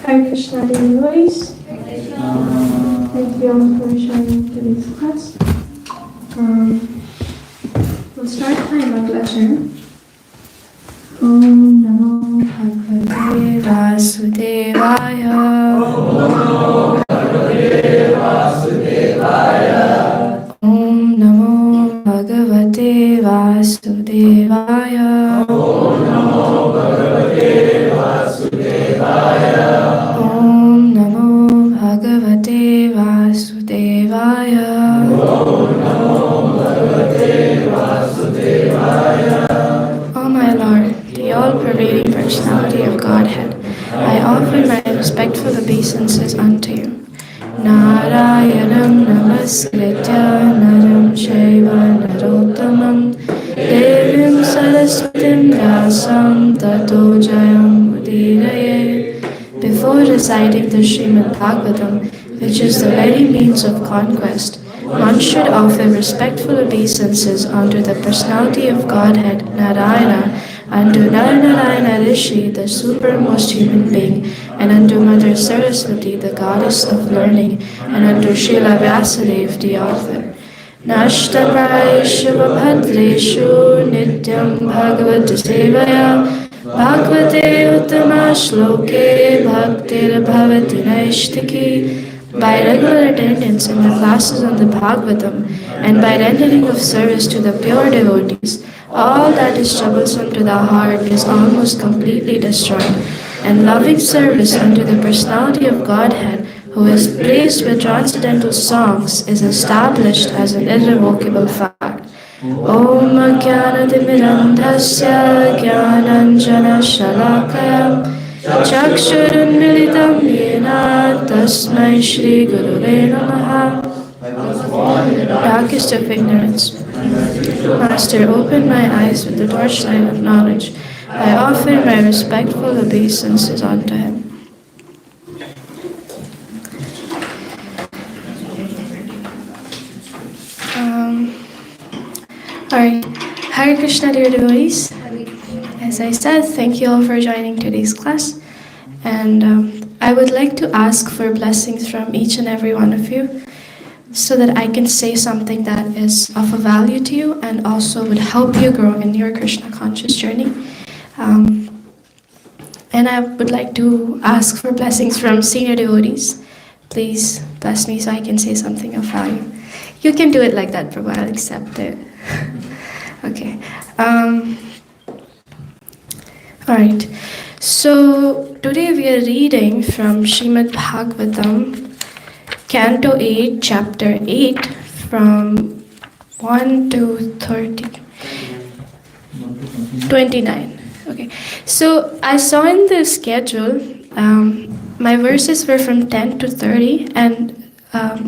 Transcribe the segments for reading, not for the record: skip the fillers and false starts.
Hare Krishna, dear devotees. Thank you all for joining today's class. We'll start by Mangalasharan. Om Namo Bhagavate Vasudevaya. Om Namo Bhagavate Vasudevaya. Om Namo Bhagavate Vasudevaya. Om Namo Bhagavate Vasudevaya. Om Namo Bhagavate Vasudevaya. O my Lord, the all-pervading personality of Godhead, I offer my respectful obeisances unto you. Narayanam namaskritya naram shaiva narottamam devim saraswatim vyasam tato jayam udiraye. Before reciting the Srimad Bhagavatam, which is the very means of conquest, one should offer respectful obeisances unto the personality of Godhead, Narayana, unto Narayana Rishi, the supermost human being, and unto Mother Saraswati, the goddess of learning, and unto Srila Vyasadeva, the author. Nashtapraishu bhadreshu nityam bhagavata sevaya bhagavate uttama shloke bhaktir bhavati naishtiki. By regular attendance in the classes on the Bhagavatam and by rendering of service to the pure devotees, all that is troublesome to the heart is almost completely destroyed, and loving service unto the personality of Godhead, who is praised with transcendental songs, is established as an irrevocable fact. Om Jnanatimirandhasya Jnananjana Shalakaya Chakshurunmilitam Yena Tasmai Shri Gurave Namaha. Darkest of ignorance. Master, open my eyes with the torchlight of knowledge. I offer my respectful obeisances unto him. Alright, Hare Krishna, dear devotees. As I said, thank you all for joining today's class. And I would like to ask for blessings from each and every one of you so that I can say something that is of a value to you and also would help you grow in your Krishna conscious journey. And I would like to ask for blessings from senior devotees. Please bless me so I can say something of value. You can do it like that, Prabhu. I'll accept it. Okay. Alright. So today we are reading from Srimad Bhagavatam, Canto 8, Chapter 8, from 1 to 29. Okay. So I saw in the schedule, my verses were from 10 to 30, and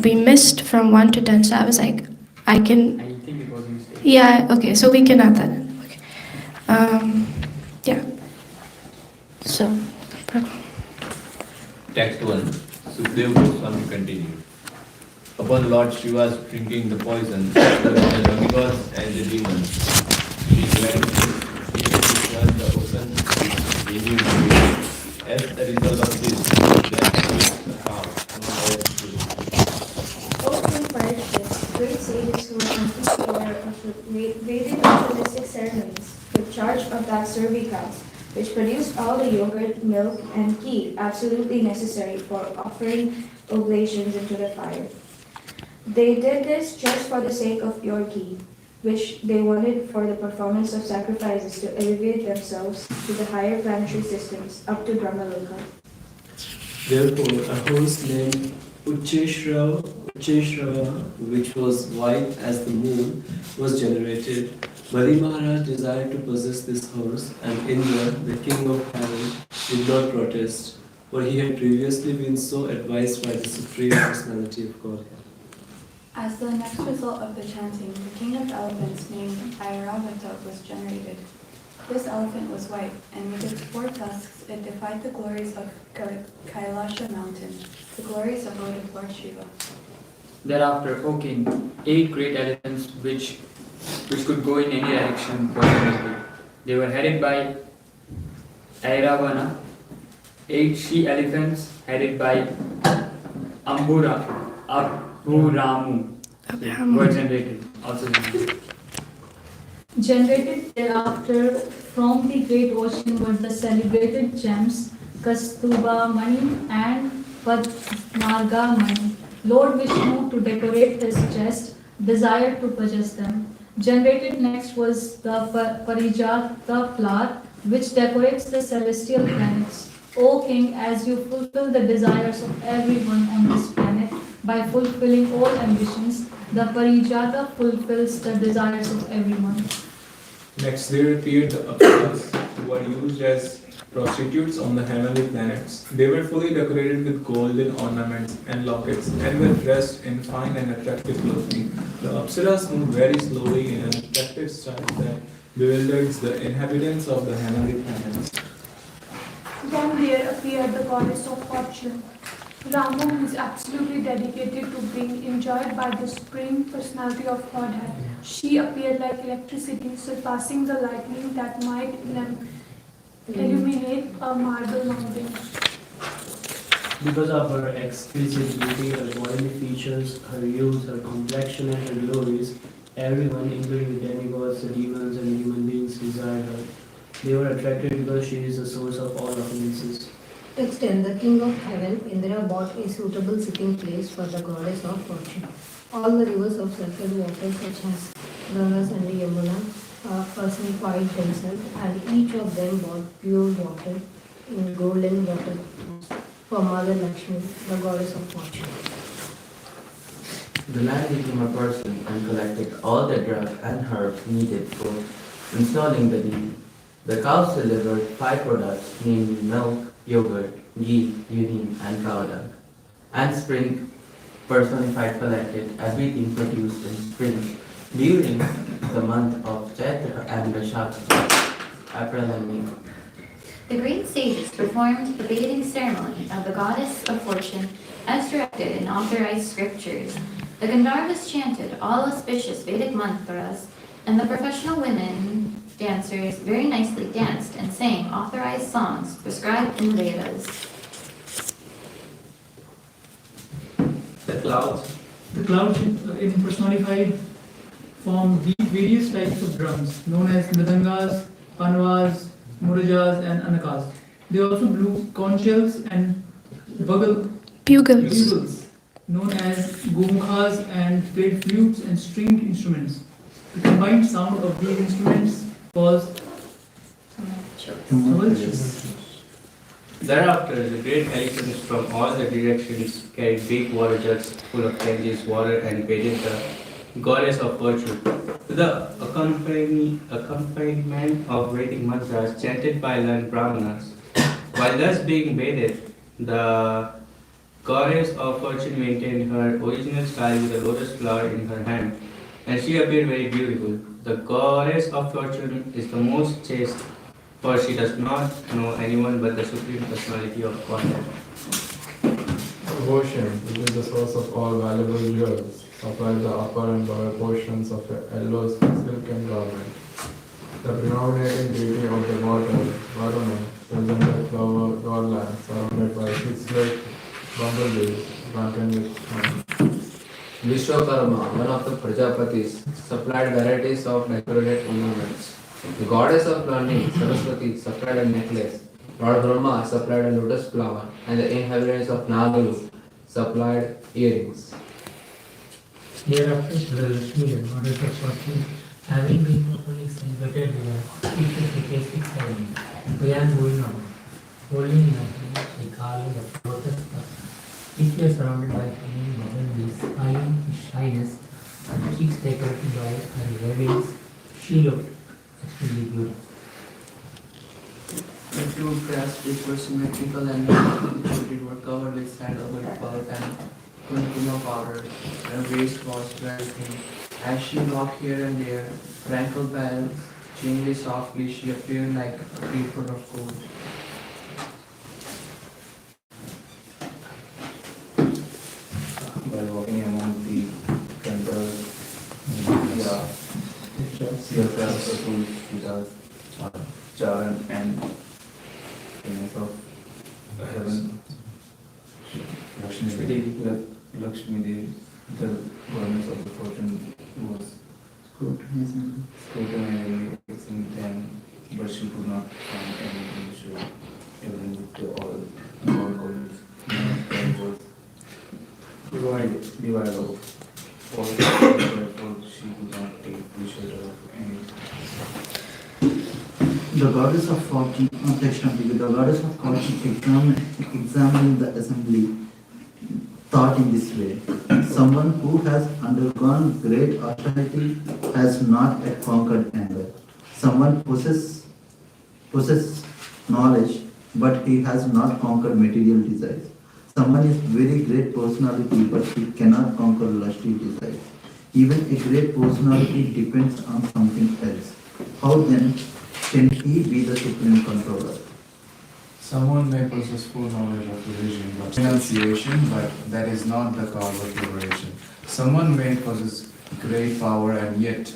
we missed from 1 to 10. So I was like, I think it was a mistake. Yeah, okay, so we can add that in. Okay. Yeah. So, Prabhu. Text 1. Sukdev Goswami continued. Upon Lord Shiva's drinking the poison, the demigods and the demons, he went the ocean renewed. As a result of this, there is a calm Great sages who were completely aware of the Vedic ritualistic ceremonies took charge of that cervicals, which produced all the yogurt, milk, and ghee absolutely necessary for offering oblations into the fire. They did this just for the sake of pure ghee, which they wanted for the performance of sacrifices to elevate themselves to the higher planetary systems up to Brahmaloka. Therefore, a horse named Ucheshrava, which was white as the moon, was generated. Bali Maharaj desired to possess this horse, and Indra, the king of heaven, did not protest, for he had previously been so advised by the Supreme Personality of Godhead. As the next result of the chanting, the king of elephants named Airavata was generated. This elephant was white, and with its 4 tusks it defied the glories of Kailasha mountain, the glorious abode of Lord Shiva. Thereafter, O king, 8 great elephants which could go in any direction were generated. They were headed by Airavana, 8 she-elephants headed by Aburamu were generated. Also generated. Generated thereafter from the great ocean were the celebrated gems Kastuba Mani and Padmarga Mani. Lord Vishnu, to decorate his chest, desired to possess them. Generated next was the Parijata flower, which decorates the celestial planets. O King, as you fulfill the desires of everyone on this planet by fulfilling all ambitions, the Parijata fulfills the desires of everyone. Next, there appeared the Apsaras, who were used as prostitutes on the heavenly planets. They were fully decorated with golden ornaments and lockets and were dressed in fine and attractive clothing. The Apsaras moved very slowly in an attractive style that bewildered the inhabitants of the heavenly planets. Then there appeared the goddess of fortune, Rama, who is absolutely dedicated to being enjoyed by the supreme personality of Godhead. She appeared like electricity, surpassing the lightning that might illuminate a marble mountain. Because of her exquisite beauty, her bodily features, her hues, her complexion, and her glories, everyone, including the demigods, the demons, and human beings, desired her. They were attracted because she is the source of all offenses. Text 10. The king of heaven, Indra, bought a suitable sitting place for the goddess of fortune. All the rivers of sacred water, such as Gangas and Yamuna, personified themselves, and each of them bought pure water in golden water for Mother Lakshmi, the goddess of fortune. The man became a person and collected all the drugs and herbs needed for installing the deity. The cows delivered 5 products, namely milk, yogurt, ghee, urine, and cow dung. And spring personified collected everything produced in spring during the month of Chaitra and Vaishakha, April and May. The great sages performed the bathing ceremony of the goddess of fortune as directed in authorized scriptures. The Gandharvas chanted all auspicious Vedic mantras, and the professional women dancers very nicely danced and sang authorized songs prescribed in the Vedas. The clouds in personified form these various types of drums known as mridangas, panvas, murajas, and anakas. They also blew conch shells and bugles known as gomkhas and played flutes and stringed instruments. The combined sound of these instruments was Thereafter, the great elephants from all the directions carried big water jugs full of Ganges water and bathed the goddess of fortune. To the accompaniment of Vedic mantras chanted by learned Brahmanas. While thus being bathed, the goddess of fortune maintained her original style with a lotus flower in her hand, and she appeared very beautiful. The goddess of fortune is the most chaste, for she does not know anyone but the Supreme Personality of Godhead. Ocean, which is the source of all valuable jewels, supplied the upper and lower portions of a yellow silken garment. The predominating deity of the water, Varuna, presented flower garlands surrounded by 6 great bumblebees, drunken with honey. Vishwakarma, one of the Prajapatis, supplied varieties of decorated ornaments. The goddess of learning, Saraswati, supplied a necklace. Lord Brahma supplied a lotus flower, and the inhabitants of Nagalu supplied earrings. Hereafter, the Lakshmi, the goddess of fortune, having been properly celebrated with a feast ceremony, began moving on, holding in her hand a garland of lotus flowers. Each were surrounded by hanging bumblebees, eyeing his shyness, her cheeks decorated by her weddings. She looked extremely beautiful. The fruit grass, which were symmetrical and neatly were covered with sandalwood pulp and kunkuma powder. Her waist was very thin. As she walked here and there, tranquil bells jingling softly, she appeared like a creature of gold. While walking among the temples, Charan and of heaven, Lakshmi Devi, the goddess of the fortune, was scrutinizing them, but she could not find any issue, even with the all gods. There was divide of all, therefore she could not take pleasure of any. The goddess of fortune, the goddess of fortune examining the assembly thought in this way. Someone who has undergone great austerity has not yet conquered anger. Someone possesses knowledge, but he has not conquered material desires. Someone is very great personality, but he cannot conquer lusty desires. Even a great personality depends on something else. How then can he be the supreme controller? Someone may possess full knowledge of religion, but renunciation, but that is not the cause of liberation. Someone may possess great power and yet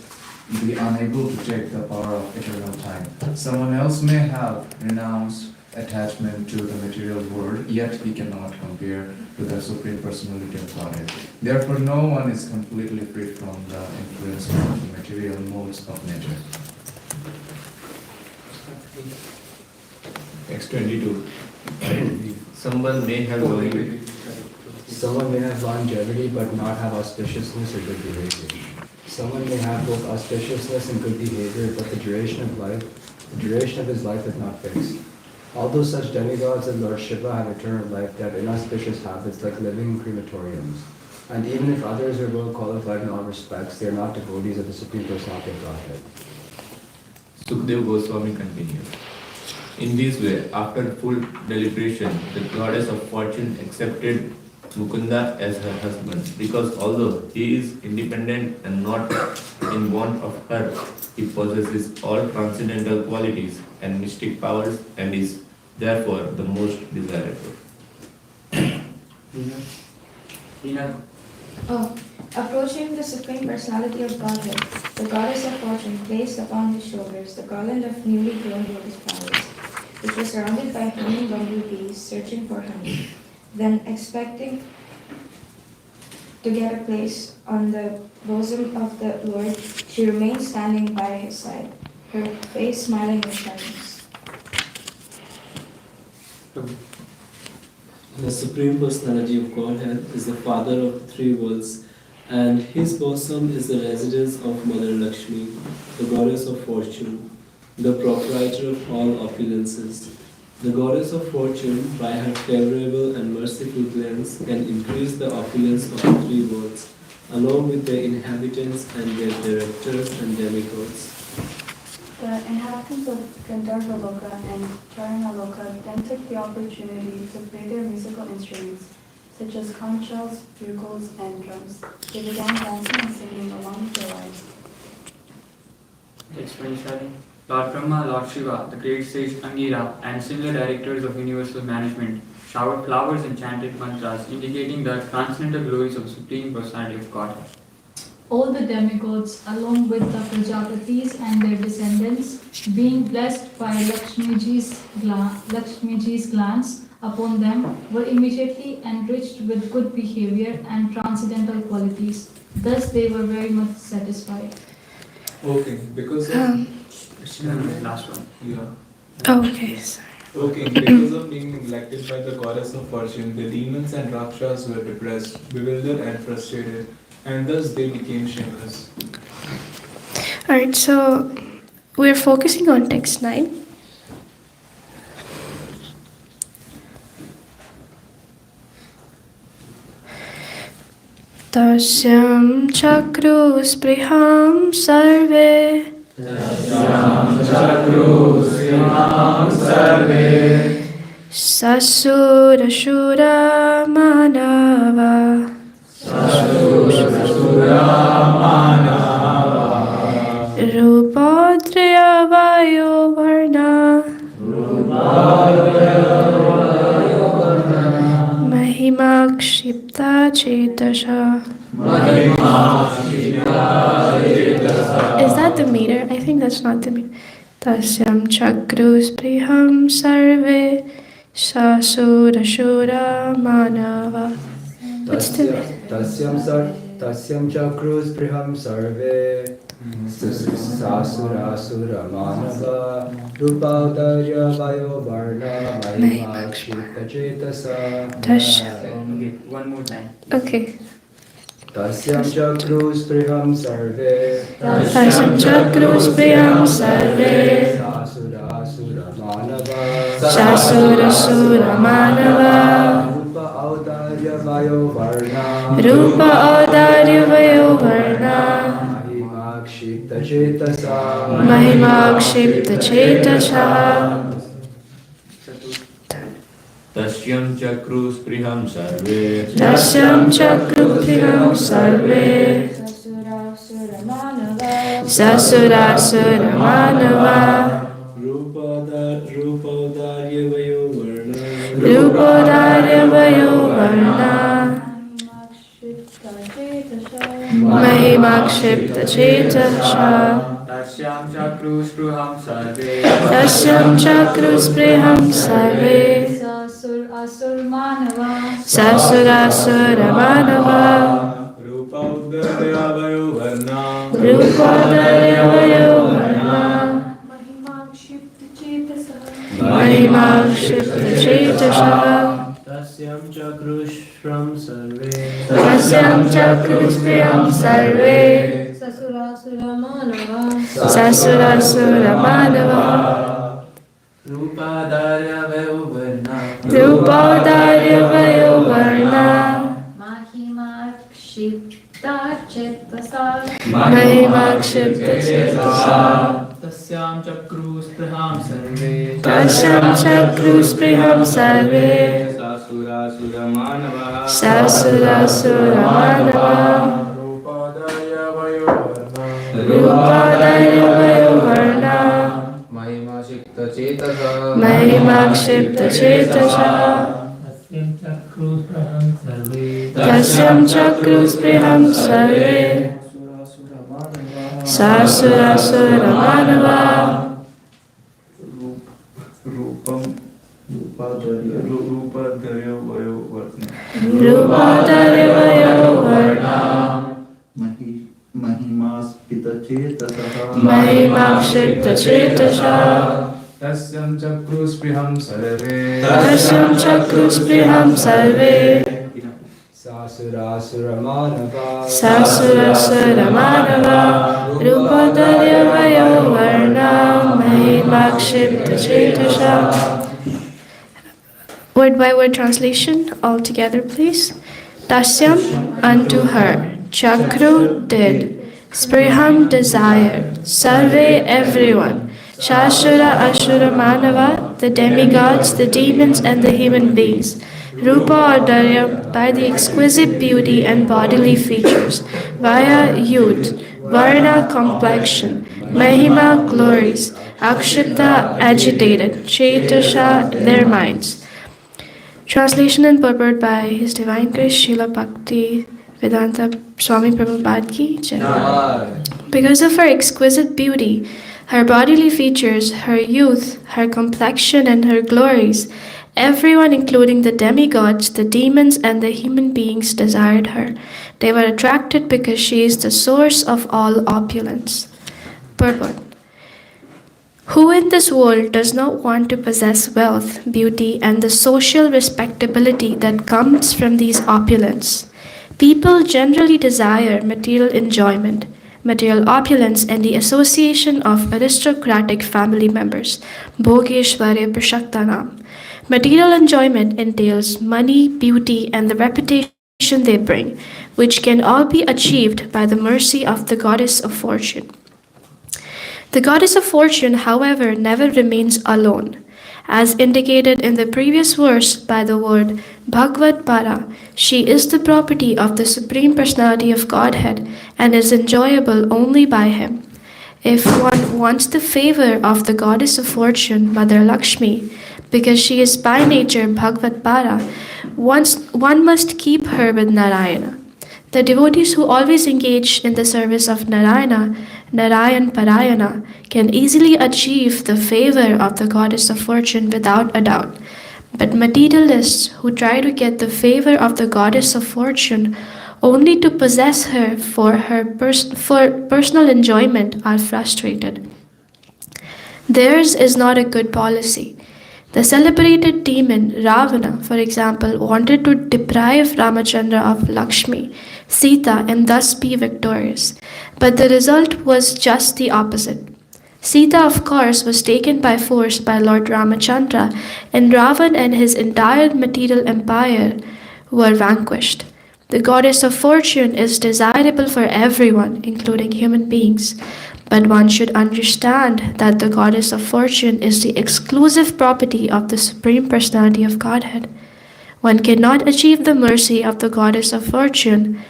be unable to take the power of eternal time. Someone else may have renounced attachment to the material world, yet he cannot compare to the Supreme Personality of Godhead. Therefore, no one is completely free from the influence of the material modes of nature. X22. Someone may have longevity but not have auspiciousness or good behavior. Someone may have both auspiciousness and good behavior, but the duration of his life is not fixed. Although such demigods as Lord Shiva have eternal life, they have inauspicious habits like living in crematoriums. And even if others are well qualified in all respects, they are not devotees of the Supreme Personality of Godhead. Sukdev Goswami continues. In this way, after full deliberation, the goddess of fortune accepted Mukunda as her husband, because although he is independent and not in want of her, he possesses all transcendental qualities and mystic powers and is therefore the most desirable. Approaching the Supreme Personality of Godhead, the goddess of fortune placed upon his shoulders the garland of newly grown lotus flowers, which was surrounded by humming bumblebees searching for honey. Then, expecting to get a place on the bosom of the Lord, she remained standing by his side, her face smiling with happiness. The Supreme Personality of Godhead is the Father of the three worlds, and his bosom is the residence of Mother Lakshmi, the goddess of fortune, the proprietor of all opulences. The goddess of fortune, by her favorable and merciful glance, can increase the opulence of the three worlds, along with their inhabitants and their directors and demigods. The inhabitants of Gandharva and Charana then took the opportunity to play their musical instruments, such as conch shells, bugles, and drums. They began dancing and singing along with their wives. Text 27. Lord Brahma, Lord Shiva, the great sage Angira, and similar directors of universal management showered flowers and chanted mantras, indicating the transcendental glories of the Supreme Personality of Godhead. All the demigods, along with the Prajapatis and their descendants, being blessed by Lakshmiji's glance upon them, were immediately enriched with good behavior and transcendental qualities. Thus they were very much satisfied. Okay, because of... last one. Yeah. Okay, sorry. Okay, because of being neglected by the goddess of fortune, the demons and rakshas were depressed, bewildered and frustrated, and thus they became shameless. Alright, so we're focusing on text 9. Tasyam chakruspriham sarve Sasurashura manava Rupadriya vayo varna Mahima kshipta chetasha. Is that the meter? I think that's not the meter. Tasyam chakrus priham sarve Sasurashura Manava. What's the Tasyam chakrus priham sarve sasura sura manava rupaudarya vayo varna mahimakshita chetasa. One more time. Okay. Tasyam chakrus priham sarve Tasyam chakrus priham sarve sasura sura manava Sasurasura Manava rupa audarya vayo varna Rupa Audarya Vayo Varna mahimakshita chetasa Mahimakshipta Chetasha Tasyam chakrus priham sarve Tasyam chakrupiham sarve Sasurasura Manava Rupadarya Vayo Varna Rupodarya Vayo Varna Mahimakshipta Chetasha Tasyam chakrus pruham sarve Tasyam chakrus priham sarve Asur Manava Sasurasura Manava Rupadarya Vayo Varna Rupodarya Vayo Varna Mahimakshipta Chetasha Tasyam Chakrushram Sarve Tasyam chakrus priham sarve Sasurasura Manava Sasurasura Manava Rupadarya Vayo Varna Rupodarya Vayo Varna Mahimakshipta chetasa Mahimakshipta Chetasha Tasyam chakrus praham sarve Tasyam chakrus priham sarve Sasura sura manava Sasurasura Manava Rupadaya Vayo Varna Rupodarya Vayo Varna Mahimashikta Chetasa Mahimakshipta Chetasha Tasyam chakrus praham sarve Tasyam chakrus priham sarve Sasurasura Manava Rupadaya Vayo Varna Rupodarya Vayo Varna Mahimas Pita Chetasaha Mahimakshipta Chetasha Tasyam chakrus priham sarve Tasyam chakrus priham sarve Sasurasura manava Sasurasura Manava Rupodarya Vayo Varna Mahimakshipta Chetasha. Word by word translation all together please. Tasyam unto her, Chakru did, Spriham desired, Sarve everyone, Shashura Ashura Manava, the demigods, the demons and the human beings, Rupa or Darya by the exquisite beauty and bodily features, via youth, Varna complexion, Mahima glories, Akshita agitated, Chetasha their minds. Translation and purport by His Divine Grace Srila Bhakti Vedanta Swami Prabhupada Ki Jai. Because of her exquisite beauty, her bodily features, her youth, her complexion, and her glories, everyone, including the demigods, the demons, and the human beings, desired her. They were attracted because she is the source of all opulence. Purport. Who in this world does not want to possess wealth, beauty, and the social respectability that comes from these opulence? People generally desire material enjoyment, material opulence, and the association of aristocratic family members. Bhogeshwarya Prashaktanam. Material enjoyment entails money, beauty, and the reputation they bring, which can all be achieved by the mercy of the goddess of fortune. The goddess of fortune, however, never remains alone. As indicated in the previous verse by the word Bhagavad Para, she is the property of the Supreme Personality of Godhead and is enjoyable only by him. If one wants the favor of the goddess of fortune, Mother Lakshmi, because she is by nature Bhagavad Para, one must keep her with Narayana. The devotees who always engage in the service of Narayana, Narayan Parayana, can easily achieve the favor of the goddess of fortune without a doubt. But materialists who try to get the favor of the goddess of fortune only to possess her for personal enjoyment are frustrated. Theirs is not a good policy. The celebrated demon Ravana, for example, wanted to deprive Ramachandra of Lakshmi, Sita, and thus be victorious. But the result was just the opposite. Sita, of course, was taken by force by Lord Ramachandra, and Ravan and his entire material empire were vanquished. The goddess of fortune is desirable for everyone, including human beings. But one should understand that the goddess of fortune is the exclusive property of the Supreme Personality of Godhead. One cannot achieve the mercy of the goddess of fortune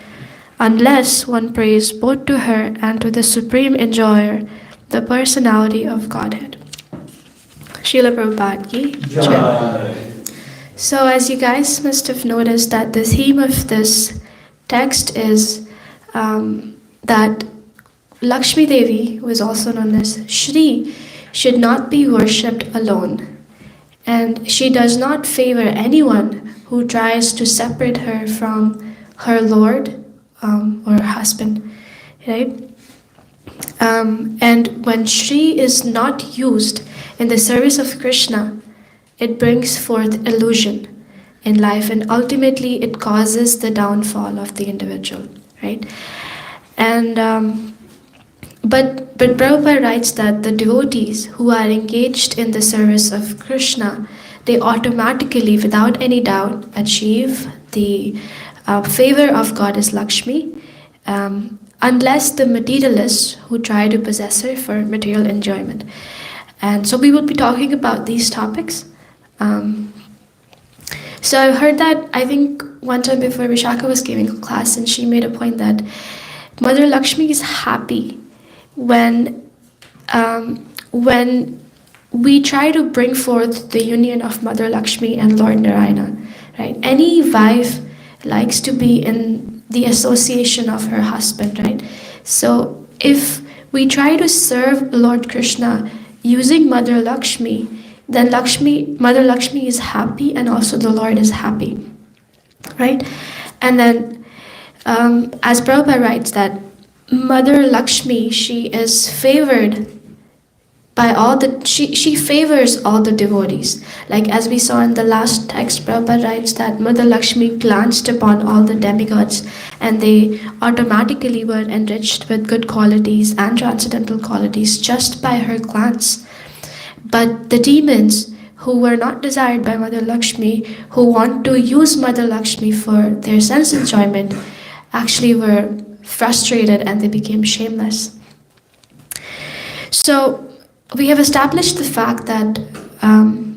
unless one prays both to her and to the Supreme Enjoyer, the Personality of Godhead. Srila Prabhupada Ki Jai. So as you guys must have noticed that the theme of this text is that Lakshmi Devi, who is also known as Shri, should not be worshipped alone. And she does not favor anyone who tries to separate her from her Lord or her husband, right? And when Shri is not used in the service of Krishna, it brings forth illusion in life, and ultimately it causes the downfall of the individual, right? And but Prabhupada writes that the devotees who are engaged in the service of Krishna, they automatically, without any doubt, achieve the favor of Goddess Lakshmi, unless the materialists who try to possess her for material enjoyment. And so we will be talking about these topics. So I heard that, I think one time before Vishaka was giving a class, and she made a point that Mother Lakshmi is happy when we try to bring forth the union of Mother Lakshmi and Lord Narayana, right? Any wife likes to be in the association of her husband, right? So if we try to serve Lord Krishna using Mother Lakshmi, then Mother Lakshmi is happy, and also the Lord is happy, right? And then as Prabhupada writes that Mother Lakshmi, she is favored by she favors all the devotees. Like as we saw in the last text, Prabhupada writes that Mother Lakshmi glanced upon all the demigods, and they automatically were enriched with good qualities and transcendental qualities just by her glance. But the demons who were not desired by Mother Lakshmi, who want to use Mother Lakshmi for their sense enjoyment, actually were frustrated and they became shameless. So we have established the fact that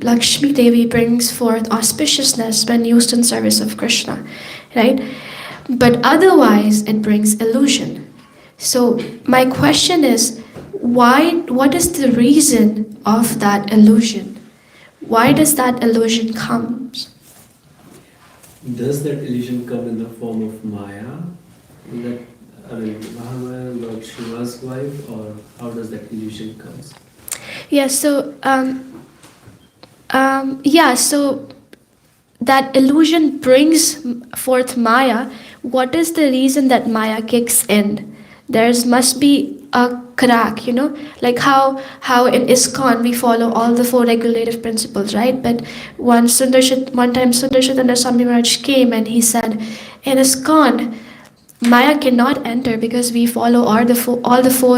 Lakshmi Devi brings forth auspiciousness when used in service of Krishna, right? But otherwise it brings illusion. So my question is, what is the reason of that illusion? Why does that illusion come? Does that illusion come in the form of Maya? Mahamaya, Lord Shiva's wife, or how does that illusion come? Yeah, so so that illusion brings forth Maya. What is the reason that Maya kicks in? There must be a crack, like how in ISKCON we follow all the 4 regulative principles, right? But one time Sundar Chaitanya Swami Maharaj came and he said, in ISKCON, Maya cannot enter because we follow all the 4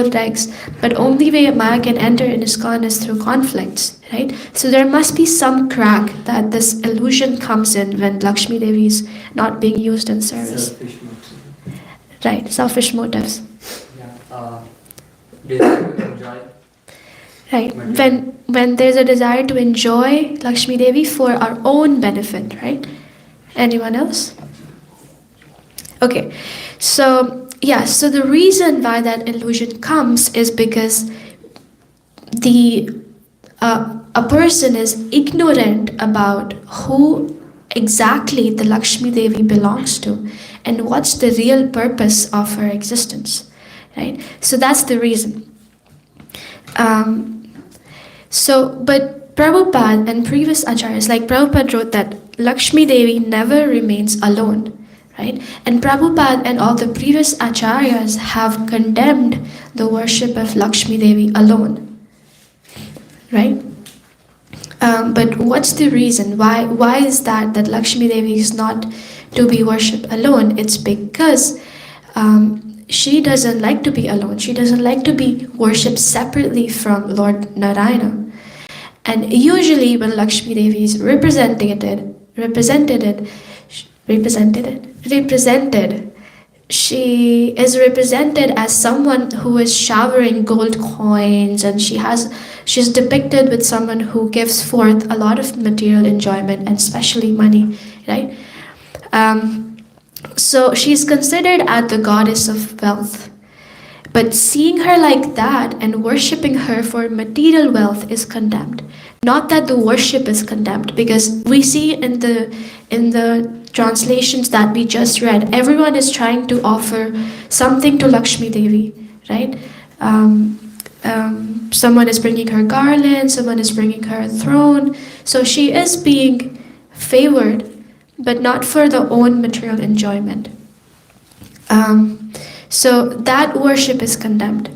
regs, but only way Maya can enter in ISKCON is through conflicts, right? So there must be some crack that this illusion comes in when Lakshmi Devi is not being used in service. Selfish motives. Right, selfish motives. Desire to enjoy. Right, when there's a desire to enjoy Lakshmi Devi for our own benefit, right? Anyone else? Okay, so the reason why that illusion comes is because a person is ignorant about who exactly the Lakshmi Devi belongs to and what's the real purpose of her existence, right? So that's the reason. But Prabhupada and previous acharyas, like Prabhupada wrote that Lakshmi Devi never remains alone, right? And Prabhupada and all the previous acharyas have condemned the worship of Lakshmi Devi alone, right? But what's the reason? Why is that Lakshmi Devi is not to be worshipped alone? It's because she doesn't like to be alone. She doesn't like to be worshipped separately from Lord Narayana. And usually when Lakshmi Devi is represented, she is represented as someone who is showering gold coins, and she's depicted with someone who gives forth a lot of material enjoyment and especially money, right? So she's considered as the goddess of wealth. But seeing her like that and worshipping her for material wealth is condemned. Not that the worship is condemned, because we see in the translations that we just read, everyone is trying to offer something to Lakshmi Devi, right? Someone is bringing her garland, someone is bringing her a throne. So she is being favored, but not for the own material enjoyment. So that worship is condemned.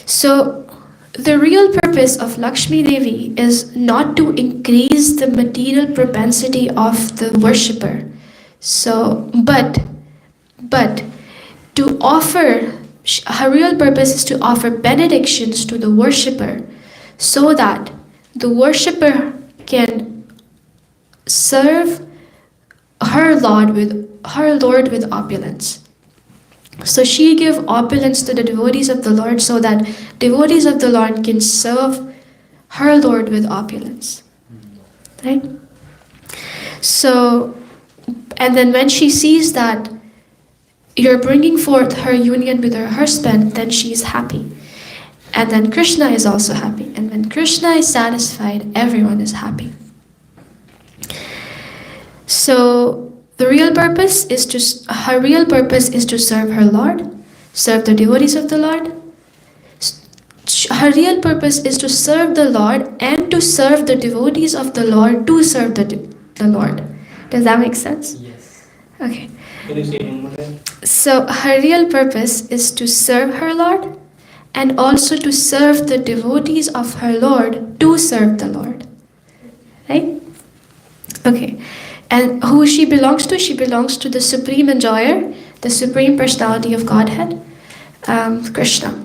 So the real purpose of Lakshmi Devi is not to increase the material propensity of the worshipper. So, but to offer, her real purpose is to offer benedictions to the worshipper, so that the worshipper can serve her Lord with opulence. So she gave opulence to the devotees of the Lord, so that devotees of the Lord can serve her Lord with opulence. Right? So, and then when she sees that you're bringing forth her union with her husband, then she is happy. And then Krishna is also happy. And when Krishna is satisfied, everyone is happy. So her real purpose is to serve her Lord, serve the devotees of the Lord. Her real purpose is to serve the Lord and to serve the devotees of the Lord to serve the Lord. Does that make sense? Yes. Okay. Can you say one more time? So her real purpose is to serve her Lord and also to serve the devotees of her Lord to serve the Lord. Right? Okay. And who she belongs to? She belongs to the Supreme Enjoyer, the Supreme Personality of Godhead, Krishna.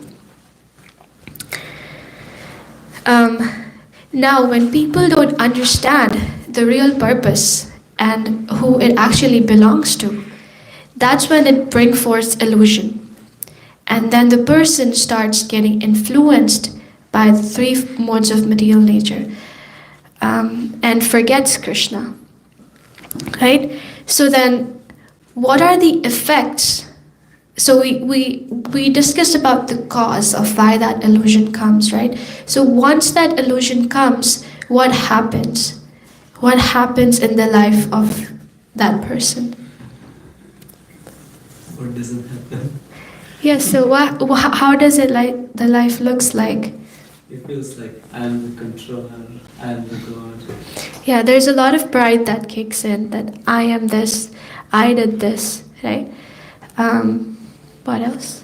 Now, when people don't understand the real purpose and who it actually belongs to, that's when it brings forth illusion. And then the person starts getting influenced by the three modes of material nature and forgets Krishna. Right? So then, what are the effects? So we discussed about the cause of why that illusion comes, right? So once that illusion comes, what happens? What happens in the life of that person? What doesn't happen? Yes. So how does it like the life looks like? It feels like I am the controller, I am the God. Yeah, there's a lot of pride that kicks in, that I am this, I did this, right? What else?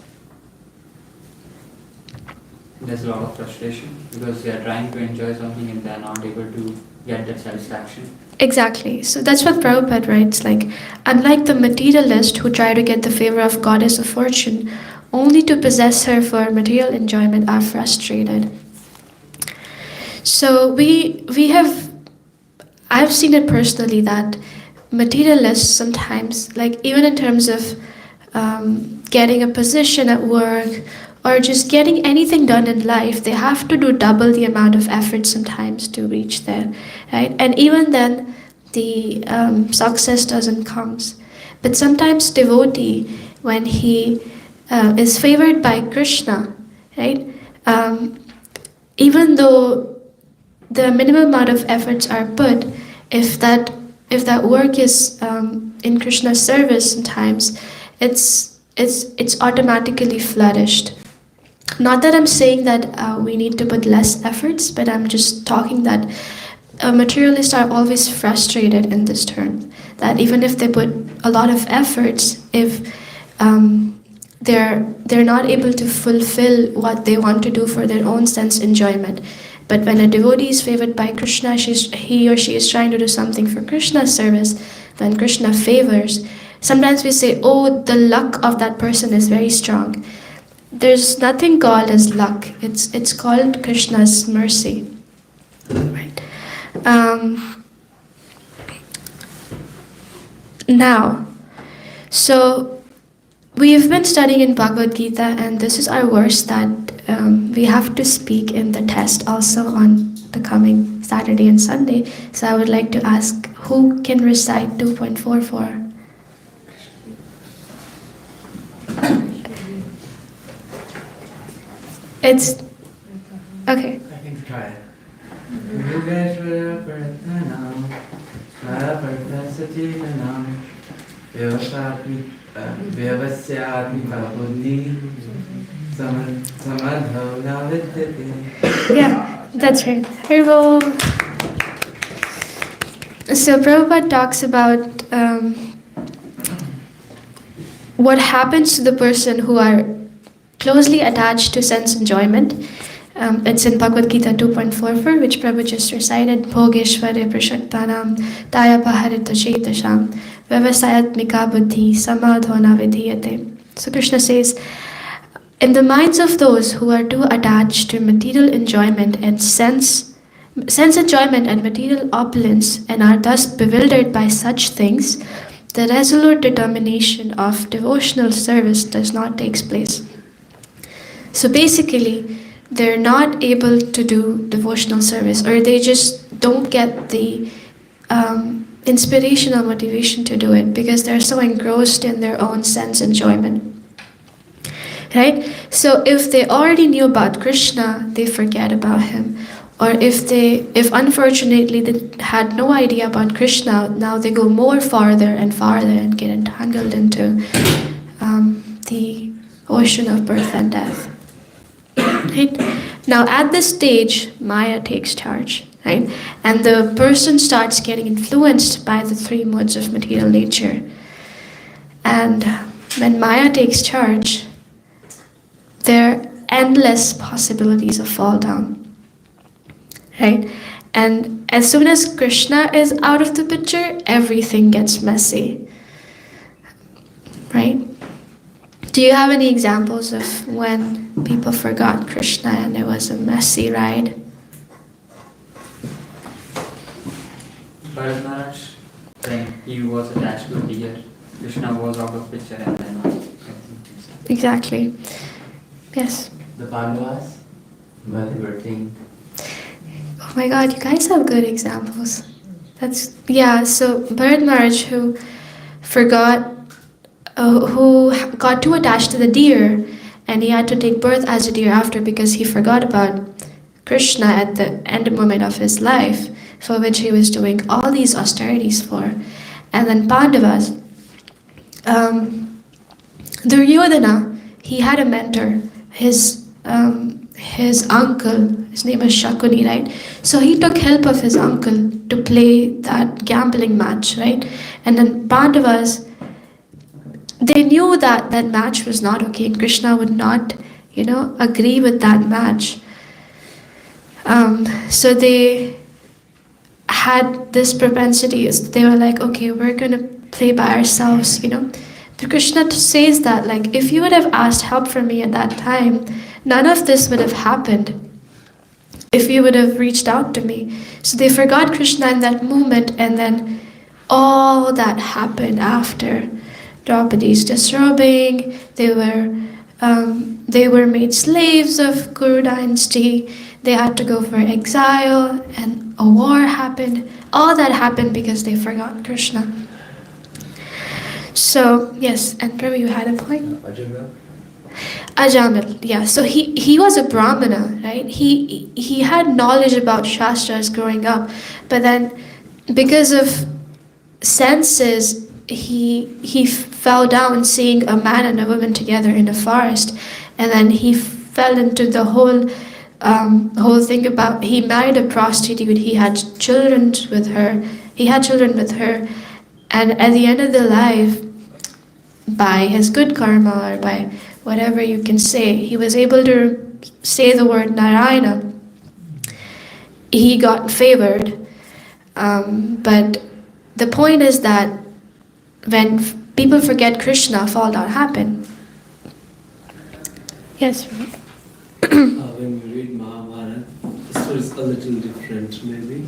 There's a lot of frustration because they are trying to enjoy something and they are not able to get that satisfaction. Exactly. So that's what Prabhupada writes, like, unlike the materialist who try to get the favor of goddess of fortune only to possess her for material enjoyment, are frustrated. So I've seen it personally that materialists sometimes, like even in terms of getting a position at work or just getting anything done in life, they have to do double the amount of effort sometimes to reach there, right? And even then, the success doesn't come. But sometimes devotee, when he is favored by Krishna, right? Even though the minimum amount of efforts are put, if that work is in Krishna's service, sometimes it's automatically flourished. Not that I'm saying that we need to put less efforts, but I'm just talking that materialists are always frustrated in this term. That even if they put a lot of efforts, if they're not able to fulfill what they want to do for their own sense enjoyment. But when a devotee is favored by Krishna, he or she is trying to do something for Krishna's service. When Krishna favors, sometimes we say, oh, the luck of that person is very strong. There's nothing called as luck. It's called Krishna's mercy. Right. Now, so we've been studying in Bhagavad Gita, and this is our verse that we have to speak in the test also on the coming Saturday and Sunday. So I would like to ask, who can recite 2.44? It's okay. I can try it. Yogeshwara Prathanam, Svaraparthasatitanam, Vyavasyatmika Buddhi, Samadho Navidyate. Yeah, that's right. Haribol. So Prabhupada talks about what happens to the person who are closely attached to sense enjoyment. It's in Bhagavad Gita 2.44, which Prabhu just recited. Bhogeshware prashaktanam tayapaharita chetasham vyavasayatmika buddhi samadhona vidhiyate. So Krishna says, in the minds of those who are too attached to material enjoyment and sense enjoyment and material opulence, and are thus bewildered by such things, the resolute determination of devotional service does not take place. So basically, they're not able to do devotional service, or they just don't get the inspirational motivation to do it because they're so engrossed in their own sense enjoyment. Right? So if they already knew about Krishna, they forget about him. Or if unfortunately they had no idea about Krishna, now they go more farther and farther and get entangled into the ocean of birth and death. Right? Now at this stage, Maya takes charge, right? And the person starts getting influenced by the three modes of material nature. And when Maya takes charge, there are endless possibilities of fall down. Right? And as soon as Krishna is out of the picture, everything gets messy. Right? Do you have any examples of when people forgot Krishna and it was a messy ride? Bharat Maharaj, when he was attached to a deer, Krishna was out of picture and then Exactly. Yes. The Pandavas, when they were king. Oh my God, you guys have good examples. So Bharat Maharaj, who got too attached to the deer, and he had to take birth as a deer after because he forgot about Krishna at the end moment of his life, for which he was doing all these austerities for. And then Pandavas, Duryodhana, he had a mentor, his uncle, his name is Shakuni, right? So he took help of his uncle to play that gambling match, right? And then Pandavas, they knew that that match was not okay, and Krishna would not, agree with that match. So they had this propensity. They were like, okay, we're gonna play by ourselves, But Krishna says that, like, if you would have asked help from me at that time, none of this would have happened. If you would have reached out to me. So they forgot Krishna in that moment, and then all that happened after. Draupadi's disrobing, they were made slaves of Kuru dynasty, they had to go for exile, and a war happened. All that happened because they forgot Krishna. So, yes, and Prabhu, you had a point? Ajamil, yeah. So he was a Brahmana, right? He had knowledge about Shastras growing up, but then because of senses, he fell down seeing a man and a woman together in a forest, and then he fell into the whole thing about he married a prostitute. He had children with her. And at the end of their life, by his good karma or by whatever you can say, he was able to say the word Narayana. He got favored. But the point is that when people forget Krishna, fall down happen. Yes. When we read Mahabharata, the story is a little different maybe.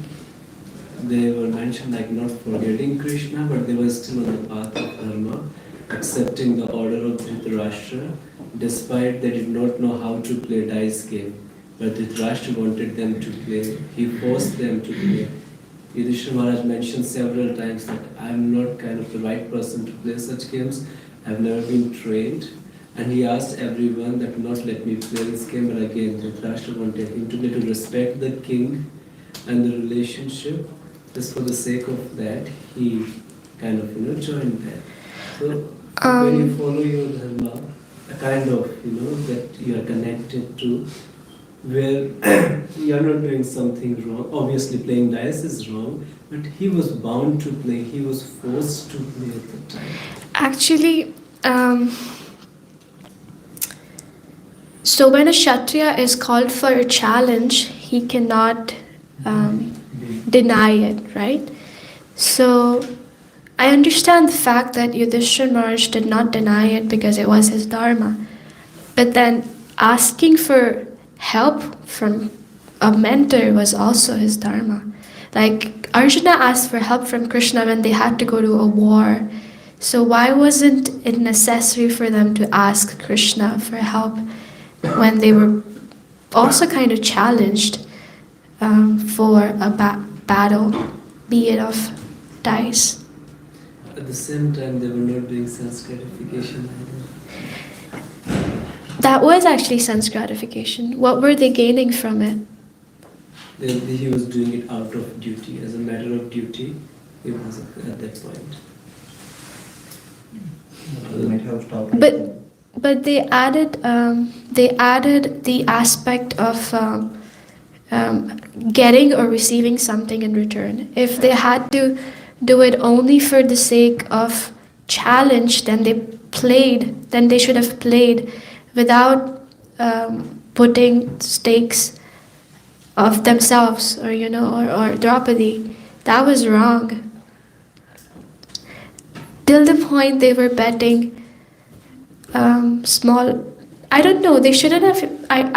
They were mentioned like not forgetting Krishna, but they were still on the path of dharma, accepting the order of Dhritarashtra, despite they did not know how to play dice game. But Dhritarashtra wanted them to play. He forced them to play. Yudhishthira Maharaj mentioned several times that I am not kind of the right person to play such games. I have never been trained. And he asked everyone that not let me play this game, but again, Dhritarashtra wanted him to respect the king and the relationship. Just for the sake of that, he kind of joined that. So when you follow your dharma, a kind of that you are connected to, where you are not doing something wrong. Obviously, playing dice is wrong, but he was bound to play. He was forced to play at the time. Actually, so when a Kshatriya is called for a challenge, he cannot deny it, right? So I understand the fact that Yudhishthira Maharaj did not deny it because it was his dharma. But then asking for help from a mentor was also his dharma. Like Arjuna asked for help from Krishna when they had to go to a war. So why wasn't it necessary for them to ask Krishna for help when they were also kind of challenged for a battle, be it of dice? At the same time, they were not doing sense gratification either. That was actually sense gratification. What were they gaining from it? He was doing it out of duty, as a matter of duty. He was at that point. But they added the aspect of getting or receiving something in return. If they had to do it only for the sake of challenge, then they should have played without putting stakes of themselves or Draupadi. That was wrong. Till the point they were betting small. I don't know. They shouldn't have. I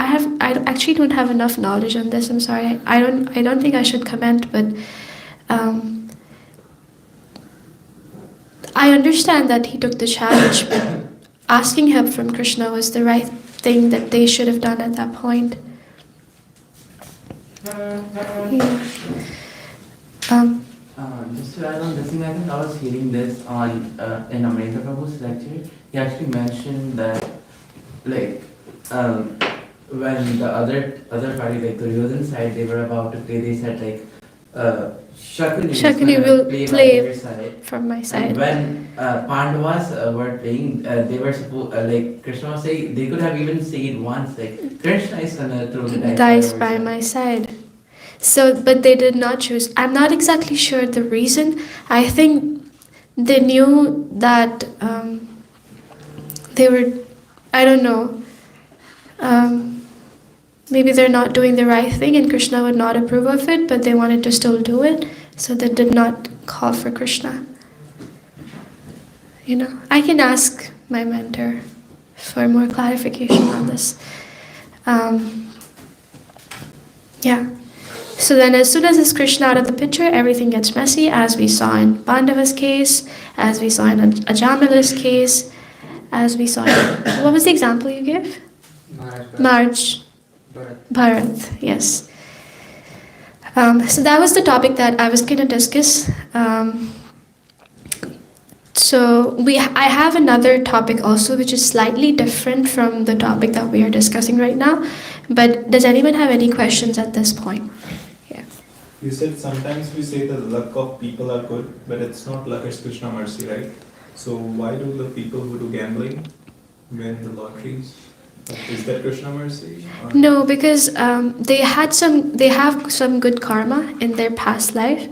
actually don't have enough knowledge on this. I'm sorry. I don't think I should comment. But I understand that he took the challenge. But asking help from Krishna was the right thing that they should have done at that point. Yeah. Just to add on this thing, I think I was hearing this on in Amrita Prabhu's lecture. He actually mentioned that, like, when the other party, like the Duryodhan side, they were about to play, they said like, Shakuni will play by side. from my side. And when Pandavas were playing, they were supposed, like Krishna was saying, they could have even said once, like, Krishna is gonna throw the Dice by my side. So, but they did not choose. I'm not exactly sure the reason. I think they knew that they were, I don't know, maybe they're not doing the right thing and Krishna would not approve of it, but they wanted to still do it, so they did not call for Krishna. I can ask my mentor for more clarification on this. Yeah. So then as soon as it's Krishna out of the picture, everything gets messy, as we saw in Pandava's case, as we saw in Ajamala's case, as we saw in... What was the example you gave? Marj. Bharat, yes. So that was the topic that I was going to discuss. So I have another topic also, which is slightly different from the topic that we are discussing right now. But does anyone have any questions at this point? Yeah. You said sometimes we say the luck of people are good, but it's not luck, it's Krishna mercy, right? So why do the people who do gambling win the lotteries? Is that Krishna mercy? Or? No, because they have some good karma in their past life,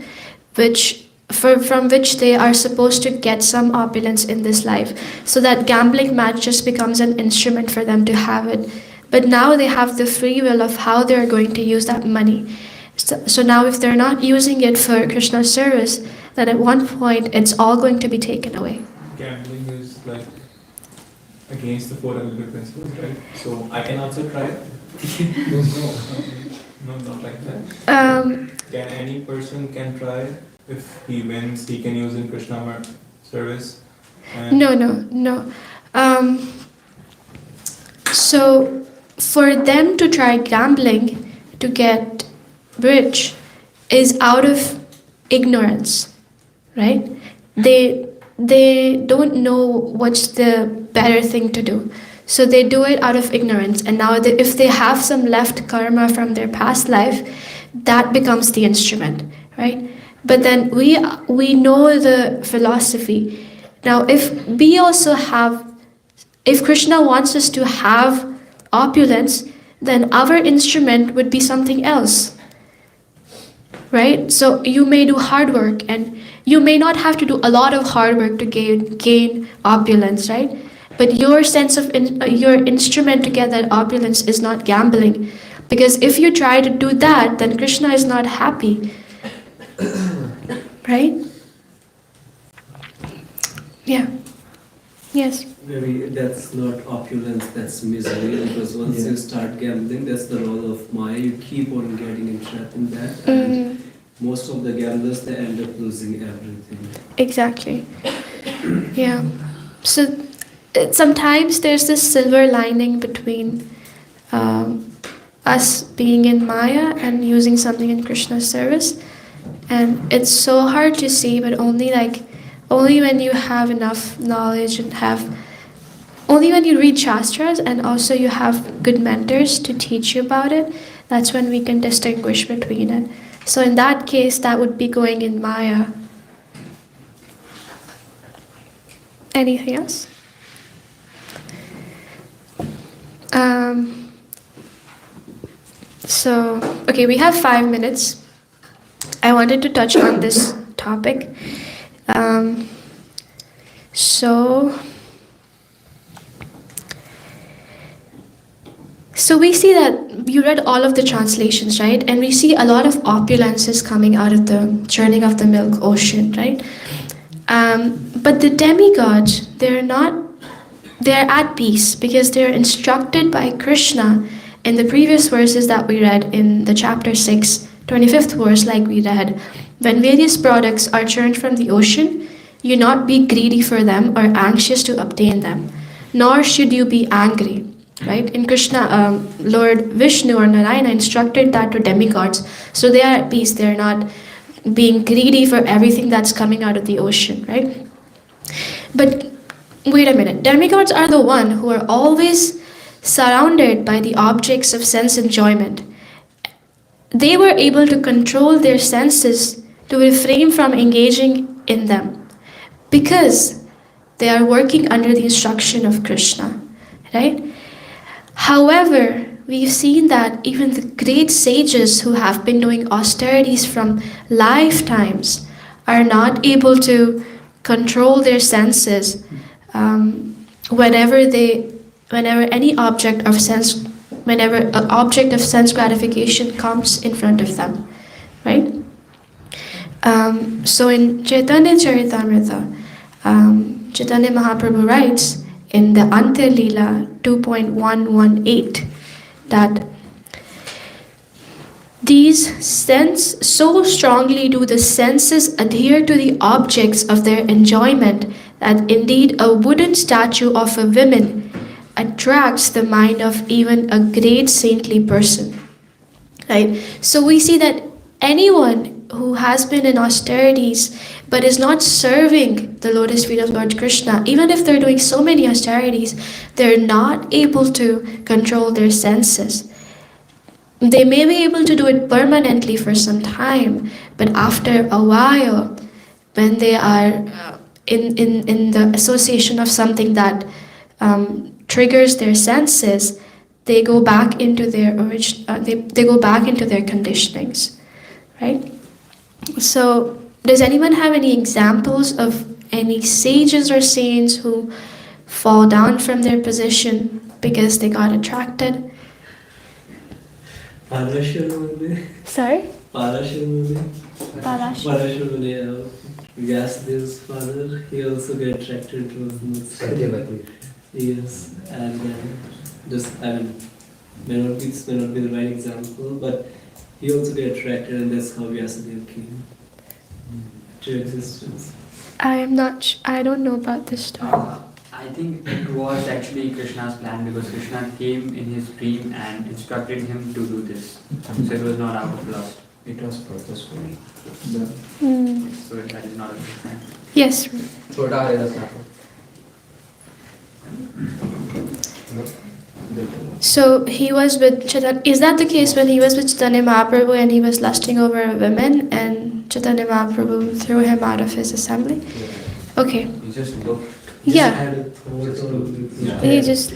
from which they are supposed to get some opulence in this life. So that gambling match just becomes an instrument for them to have it. But now they have the free will of how they're going to use that money. So now if they're not using it for Krishna's service, then at one point it's all going to be taken away. Gambling is like against the four elements principles, right? So I can also try it. No, not like that. Can any person can try it? If he wins, he can use in Krishna service. No. So for them to try gambling to get rich is out of ignorance, right? They don't know what's the better thing to do. So they do it out of ignorance. And now if they have some left karma from their past life, that becomes the instrument, right? But then we know the philosophy. Now if Krishna wants us to have opulence, then our instrument would be something else, right? So you may do hard work, and you may not have to do a lot of hard work to gain opulence, right? But your sense of your instrument to get that opulence is not gambling, because if you try to do that, then Krishna is not happy, right? Yeah. Yes. Maybe that's not opulence, that's misery, because once you start gambling, that's the role of Maya. You keep on getting entrapped in that, and most of the gamblers, they end up losing everything. Exactly. Yeah. So sometimes there's this silver lining between us being in Maya and using something in Krishna's service, and it's so hard to see, but only when you have enough knowledge and only when you read Shastras and also you have good mentors to teach you about it, that's when we can distinguish between it. So in that case, that would be going in Maya. Anything else? Okay, we have 5 minutes. I wanted to touch on this topic. So we see that you read all of the translations, right? And we see a lot of opulences coming out of the churning of the milk ocean, right? But the demigods, they're at peace because they're instructed by Krishna in the previous verses that we read in the chapter 6, 25th verse, like we read. When various products are churned from the ocean, you not be greedy for them or anxious to obtain them, nor should you be angry. Right? In Krishna, Lord Vishnu or Narayana instructed that to demigods. So they are at peace. They're not being greedy for everything that's coming out of the ocean, right? But wait a minute. Demigods are the one who are always surrounded by the objects of sense enjoyment. They were able to control their senses to refrain from engaging in them because they are working under the instruction of Krishna, right? However, we've seen that even the great sages who have been doing austerities from lifetimes are not able to control their senses whenever an object of sense gratification comes in front of them, right? So in Chaitanya Charitamrita, Chaitanya Mahaprabhu writes in the Antya Leela 2.118 that so strongly do the senses adhere to the objects of their enjoyment that indeed a wooden statue of a woman attracts the mind of even a great saintly person. Right? So we see that anyone who has been in austerities but is not serving the lotus feet of Lord Krishna, even if they're doing so many austerities, they're not able to control their senses. They may be able to do it permanently for some time, but after a while, when they are in the association of something that triggers their senses, they go back into their they go back into their conditionings, right? So, does anyone have any examples of any sages or saints who fall down from their position because they got attracted? Sorry? Parashurmuni, Vyasdev's father, he also got attracted to Satyavati. Yes, and just, I mean, this may not be the right example, but he also got attracted, and that's how Vyasadeva came to existence. I don't know about this story. I think it was actually Krishna's plan, because Krishna came in his dream and instructed him to do this. So it was not out of lust. It was purposeful. So that is not a good plan. Yes. So he was with Chaitanya. Is that the case when he was with Chaitanya Mahaprabhu and he was lusting over a woman and Chaitanya Mahaprabhu threw him out of his assembly? Okay. He just looked. Yeah. He just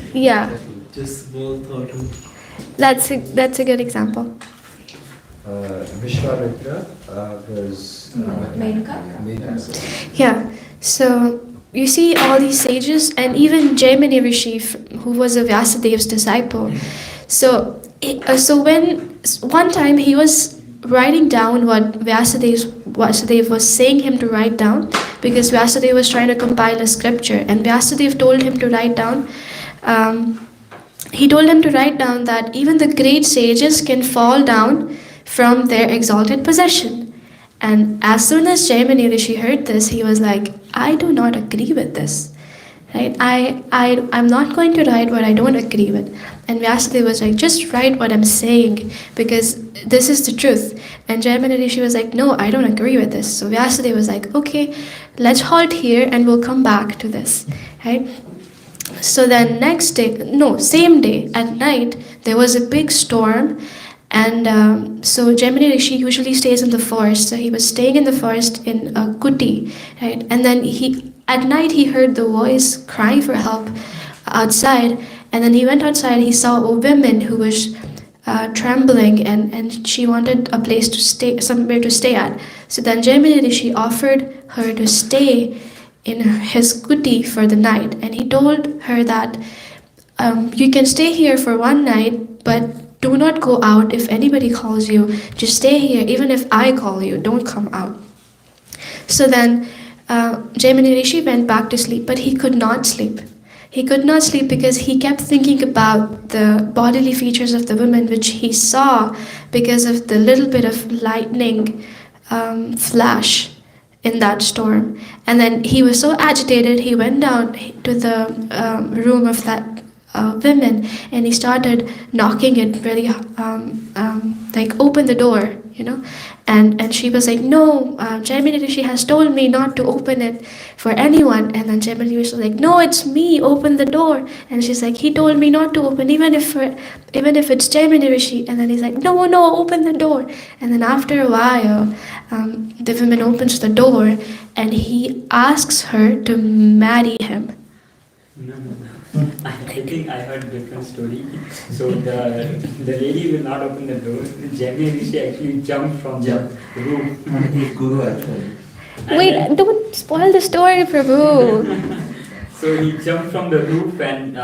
small thought. That's a good example. Vishwamitra was Yeah. So you see all these sages, and even Jaimini Rishi, who was a Vyasadev's disciple. So when one time he was writing down what Vyasadeva was saying him to write down, because Vyasadeva was trying to compile a scripture, and Vyasadeva told him to write down. He told him to write down that even the great sages can fall down from their exalted position. And as soon as Jaimini Rishi heard this, he was like, I do not agree with this. Right? I'm not going to write what I don't agree with. And Vyasadeva was like, just write what I'm saying, because this is the truth. And Jaimini Rishi was like, no, I don't agree with this. So Vyasadeva was like, okay, let's halt here and we'll come back to this. Right? So then same day at night, there was a big storm. And so Jaimini Rishi usually stays in the forest. So he was staying in the forest in a kuti, right? And then at night he heard the voice crying for help outside. And then he went outside. He saw a woman who was trembling, and she wanted a place to stay, somewhere to stay at. So then Jaimini Rishi offered her to stay in his kuti for the night. And he told her that you can stay here for one night, but do not go out if anybody calls you. Just stay here. Even if I call you, don't come out. So then Jaimini Rishi went back to sleep, but he could not sleep. He could not sleep because he kept thinking about the bodily features of the woman, which he saw because of the little bit of lightning flash in that storm. And then he was so agitated, he went down to the room of that women, and he started knocking it really like, open the door, and she was like, no, Jaimini Rishi has told me not to open it for anyone. And then Jaimini Rishi was like, no, it's me, open the door. And she's like, he told me not to open, even if it's Jaimini Rishi. And then he's like, no, open the door. And then after a while, the woman opens the door and he asks her to marry him. No. I think I heard a different story. So the lady will not open the door. Jaimini Rishi actually jumped from the roof. His guru actually. Wait, don't spoil the story, Prabhu. So he jumped from the roof and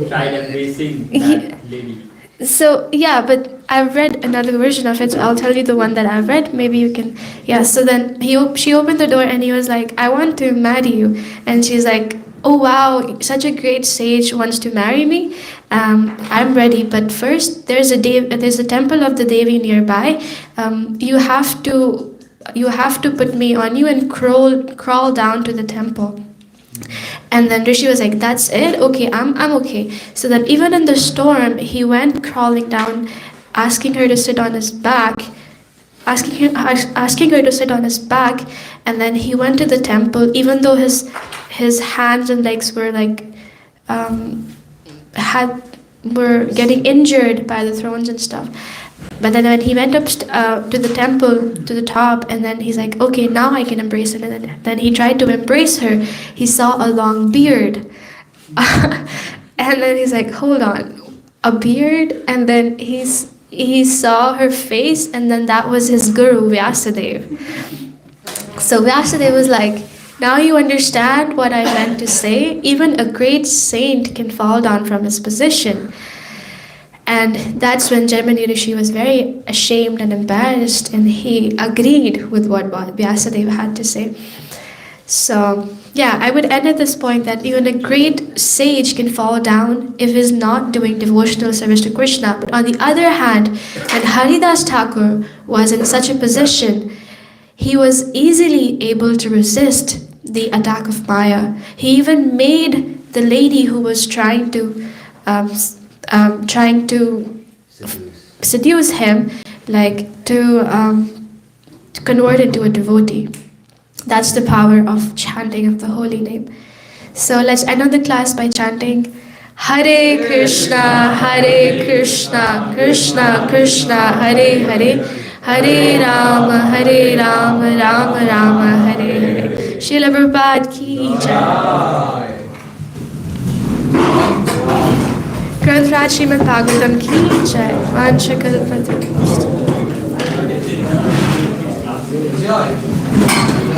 tried embracing that lady. So yeah, but I've read another version of it, so I'll tell you the one that I've read. Maybe you can. Yeah. So then she opened the door and he was like, I want to marry you. And she's like, oh wow, such a great sage wants to marry me. I'm ready, but first there's a temple of the Devi nearby. You have to put me on you and crawl down to the temple. And then Rishi was like, that's it? Okay, I'm okay. So that even in the storm, he went crawling down, asking her to sit on his back, asking her to sit on his back, and then he went to the temple, even though his hands and legs were like were getting injured by the thrones and stuff. But then when he went up to the temple, to the top, and then he's like, okay, now I can embrace her. And then he tried to embrace her. He saw a long beard. And then he's like, hold on, a beard? And then he saw her face, and then that was his guru, Vyasadeva. So Vyasadeva was like, now you understand what I meant to say? Even a great saint can fall down from his position. And that's when Jaimini Rishi was very ashamed and embarrassed, and he agreed with what Vyasadeva had to say. So, yeah, I would end at this point that even a great sage can fall down if he's not doing devotional service to Krishna. But on the other hand, when Haridas Thakur was in such a position, he was easily able to resist the attack of Maya. He even made the lady who was trying to seduce him, like to convert into a devotee. That's the power of chanting of the holy name. So let's end on the class by chanting Hare Krishna, Krishna Krishna, Hare Hare, Hare Rama, Rama Rama, Hare Hare. Srila Prabhupada ki jai. Granth Srimad Bhagavatam ki jai. Vanchakalpatarubhyaścha.